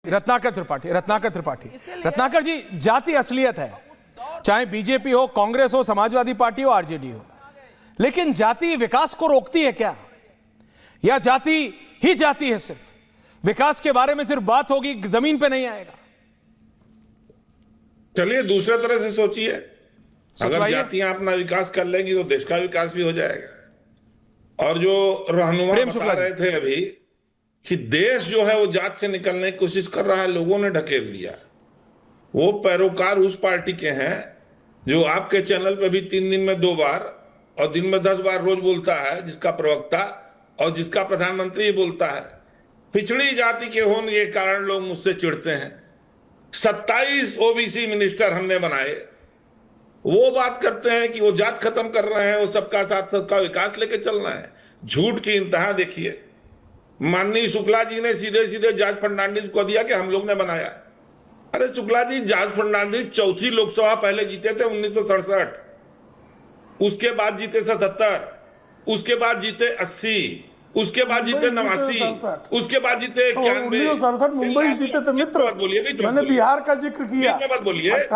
रत्नाकर त्रिपाठी रत्नाकर जी, जाति असलियत है, चाहे बीजेपी हो, कांग्रेस हो, समाजवादी पार्टी हो, आरजेडी हो, लेकिन जाति विकास को रोकती है क्या? या जाति ही जाति है, सिर्फ विकास के बारे में सिर्फ बात होगी, जमीन पे नहीं आएगा? चलिए दूसरे तरह से सोचिए, अगर जातियां अपना विकास कर लेंगी तो देश का विकास भी हो जाएगा। और जो रहनुमा बता रहे थे अभी कि देश जो है वो जात से निकलने की कोशिश कर रहा है, लोगों ने ढकेल दिया। वो पैरोकार उस पार्टी के हैं जो आपके चैनल पे भी 3 दिन में 2 बार और दिन में 10 बार रोज बोलता है, जिसका प्रवक्ता और जिसका प्रधानमंत्री बोलता है। पिछड़ी जाति के होने के कारण लोग मुझसे चिढ़ते हैं। 27 ओबीसी मिनिस्टर हमने बनाए, वो बात करते हैं कि वो जात खत्म कर रहे हैं, वो सबका साथ सबका विकास लेके चलना है। झूठ की इंतहा देखिए। माननीय शुक्ला जी ने सीधे सीधे जॉर्ज फर्नांडिस को दिया कि हम लोग ने बनाया। अरे शुक्ला जी, जॉर्ज फर्नांडिस 4थी लोकसभा पहले जीते थे 1967, उसके बाद जीते 77, उसके बाद जीते 80, उसके बाद जीते 89, उसके बाद जीते 91। 1967 मुंबई जीते थे मित्र। मैंने बिहार का जिक्र किया। 98,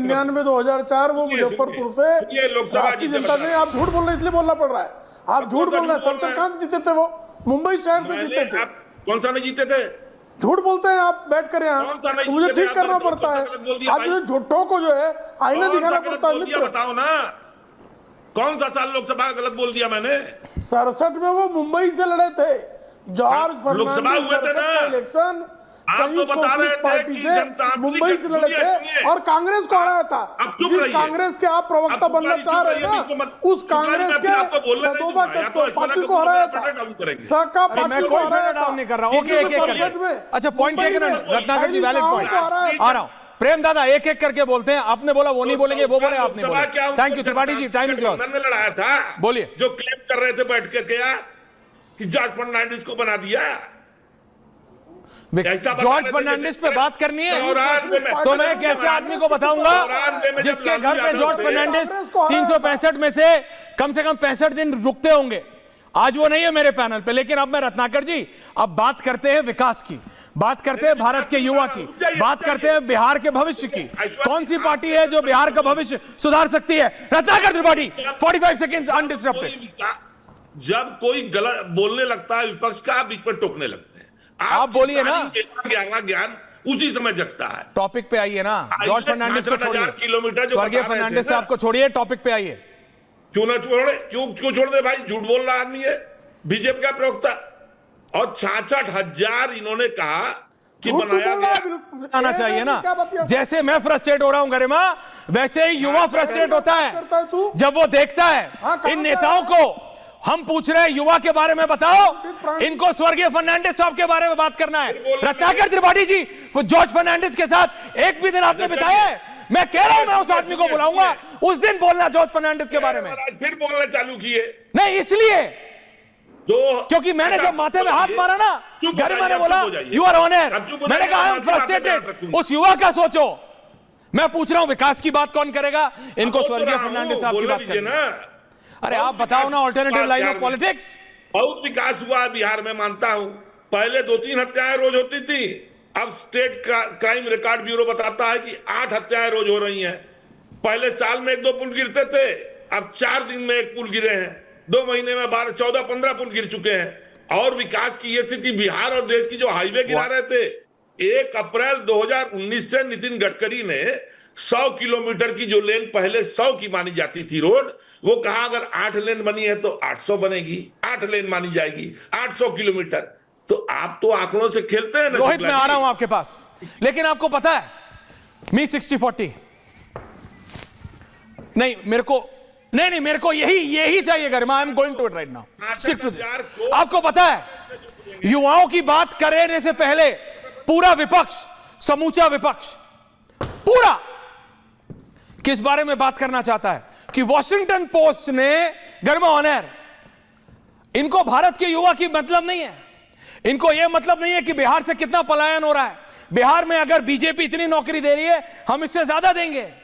99, 2004 वो मुजफ्फरपुर से लोकसभा जनता ने। आप झूठ बोल रहे, इसलिए बोलना पड़ रहा है। आप झूठ बोल रहे हैं। सबसे कहां जीते थे? वो मुंबई शहर से जीते थे। कौन सा नहीं जीते थे? झूठ बोलते हैं आप बैठ कर यहाँ। तो मुझे ठीक करना पड़ता है। आज जो झूठों को जो है आईना दिखाना पड़ता है मित्र। बताओ ना, कौन सा साल लोकसभा गलत बोल दिया मैंने? 67 में वो मुंबई से लड़े थे। जॉर्ज लोकसभा हुए थे ना इलेक्शन, आप तो बता रहे थे कि जनता मुंबई से लड़े थे और कांग्रेस को हराया था। जिस कांग्रेस के आप प्रवक्ता बनना चाह रहे हैं ना, उस कांग्रेस के सदोबा पार्टी को हराया था। सका पार्टी को हराया था। नहीं कर रहा। ओके, एक-एक करके। अच्छा, पॉइंट टेकन है रत्नाकर जी, वैलिड पॉइंट। आ रहा हूं। प्रेम दादा एक-एक करके बोलते हैं। आपने बोला वो नहीं बोलेंगे, वो बोले आप नहीं बोले। Thank you Tripathi ji, time is lost. मैंने लड़ाया था, बोलिए। जो क्लेम कर रहे थे बैठ के क्या कि जॉर्ज फर्नांडिस को बना दिया। जॉर्ज फर्नांडिस पे बात करनी है तो मैं कैसे आदमी को बताऊंगा जिसके घर पे जॉर्ज फर्नांडिस 365 में से कम 65 दिन रुकते होंगे। आज वो नहीं है मेरे पैनल पे, लेकिन अब मैं रत्नाकर जी, अब बात करते हैं विकास की, बात करते हैं भारत के युवा की, बात करते हैं बिहार के भविष्य की। कौन सी पार्टी है जो बिहार का भविष्य सुधार सकती है? Ratnakar Tripathi, 45 seconds undisturbed. जब कोई गलत बोलने लगता है विपक्ष का, बीच में टोकने लगते हैं। आप बोलिए ना। ज्ञान उसी समय जगता है। टॉपिक पे आइए ना। जॉर्ज फर्नांडिस को छोड़िए, किलोमीटर स्वर्गीय फर्नांडिस साहब को छोड़िए, टॉपिक पे आइए। क्यों ना छोड़े? क्यों छोड़ दे भाई? झूठ बोल रहा आदमी है, बीजेपी का प्रवक्ता। और 66,000 इन्होंने कहा कि बनाया गया। आना चाहिए ना। जैसे मैं फ्रस्ट्रेट हो रहा हूं गरिमा, वैसे ही युवा फ्रस्ट्रेट होता है जब वो देखता है इन नेताओं को। हम पूछ रहे हैं युवा के बारे में बताओ, इनको स्वर्गीय फर्नांडिस साहब के बारे में बात करना है। रत्नाकर त्रिपाठी जी, जॉर्ज फर्नांडिस के साथ एक भी दिन आपने बिताया है? मैं कह रहा हूं, मैं उस आदमी को बुलाऊंगा, उस दिन बोलना जॉर्ज फर्नांडिस के बारे में। फिर बोलना चालू किए? नहीं, इसलिए क्योंकि मैंने जब माथे में हाथ मारा ना, गरिमा ने बोला यू आर ऑनर, मैंने कहा आई एम फ्रस्ट्रेटेड। उस युवा का सोचो। मैं पूछ रहा हूं विकास की बात कौन करेगा? इनको स्वर्गीय फर्नांडिस साहब की बात करना। अरे आप बताओ ना, ऑल्टरनेटिव लाइन ऑफ पॉलिटिक्स। बहुत विकास हुआ है बिहार में, मानता हूं। पहले 2-3 हत्याएं रोज होती थी, अब स्टेट क्राइम रिकॉर्ड ब्यूरो बताता है कि 8 हत्याएं रोज हो रही हैं। पहले साल में 1-2 पुल गिरते थे, अब 4 दिन में 1 पुल गिरे हैं। 2 महीने में 12, 14, 15 पुल गिर चुके हैं। और विकास की ये स्थिति, बिहार और देश की जो हाईवे गिरा रहे थे, 1 अप्रैल 2019 से नितिन गडकरी ने 100 किलोमीटर की जो लेन पहले 100 की मानी जाती थी रोड, वो कहा अगर 8 लेन बनी है तो 800 बनेगी, 8 लेन मानी जाएगी, 800 किलोमीटर। तो आप तो आंकड़ों से खेलते हैं ना। रोहित, मैं आ रहा हूं आपके पास, लेकिन आपको पता है मी 60-40 नहीं, मेरे को यही चाहिए Garima. I am going to it right now. Stick to this. आपको पता है, युवाओं की बात करने से पहले पूरा विपक्ष, समूचा विपक्ष पूरा किस बारे में बात करना चाहता है कि वॉशिंगटन पोस्ट ने, गरिमा ऑनर, इनको भारत के युवा की मतलब नहीं है। इनको यह मतलब नहीं है कि बिहार से कितना पलायन हो रहा है। बिहार में अगर बीजेपी इतनी नौकरी दे रही है, हम इससे ज्यादा देंगे।